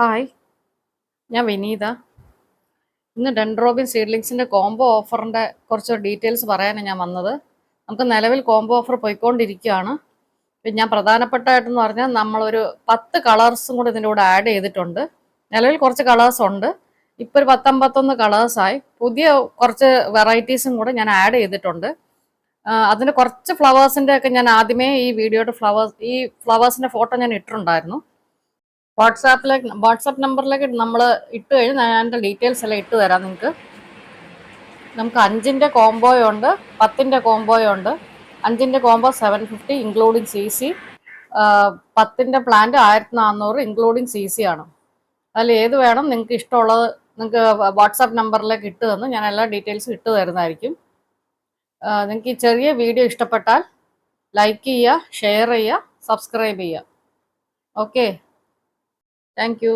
Hi, ഞാൻ വിനീത. ഇന്ന് ഡെൻഡ്രോബിൻ സീഡ്ലിങ്സിൻ്റെ combo ഓഫറിൻ്റെ കുറച്ച് ഡീറ്റെയിൽസ് പറയാനാണ് ഞാൻ വന്നത്. നമുക്ക് നിലവിൽ കോംബോ ഓഫർ പോയിക്കൊണ്ടിരിക്കുകയാണ്. പിന്നെ ഞാൻ പ്രധാനപ്പെട്ടായിട്ടെന്ന് പറഞ്ഞാൽ നമ്മളൊരു 10 കളേഴ്സും കൂടി ഇതിൻ്റെ കൂടെ ആഡ് ചെയ്തിട്ടുണ്ട്. നിലവിൽ കുറച്ച് കളേഴ്സ് ഉണ്ട്. ഇപ്പോൾ ഒരു 10-51 കളേഴ്സായി. പുതിയ കുറച്ച് വെറൈറ്റീസും കൂടെ ഞാൻ ആഡ് ചെയ്തിട്ടുണ്ട്. അതിൻ്റെ കുറച്ച് ഫ്ലവേഴ്സിൻ്റെ ഒക്കെ ഞാൻ ആദ്യമേ ഈ വീഡിയോയുടെ ഫ്ലവേഴ്സിൻ്റെ ഫോട്ടോ ഞാൻ ഇട്ടിട്ടുണ്ടായിരുന്നു. വാട്സാപ്പ് നമ്പറിലേക്ക് നമ്മൾ ഇട്ട് കഴിഞ്ഞ് ഞാൻ എൻ്റെ ഡീറ്റെയിൽസ് എല്ലാം ഇട്ട് തരാം നിങ്ങൾക്ക്. നമുക്ക് 5-ൻ്റെ കോംബോയുണ്ട്, 10-ൻ്റെ കോംബോയുണ്ട്. 5-ൻ്റെ കോംബോ 750 ഇൻക്ലൂഡിങ് CC, 10-ൻ്റെ പ്ലാന്റ് 1400 ഇൻക്ലൂഡിങ് CC ആണ്. അതിൽ ഏത് വേണം നിങ്ങൾക്ക് ഇഷ്ടമുള്ളത് നിങ്ങൾക്ക് വാട്സാപ്പ് നമ്പറിലേക്ക് ഇട്ട് തന്ന് ഞാൻ എല്ലാ ഡീറ്റെയിൽസും ഇട്ട് തരുന്നതായിരിക്കും. നിങ്ങൾക്ക് ഈ ചെറിയ വീഡിയോ ഇഷ്ടപ്പെട്ടാൽ ലൈക്ക് ചെയ്യുക, ഷെയർ ചെയ്യുക, സബ്സ്ക്രൈബ് ചെയ്യുക. Okay, thank you.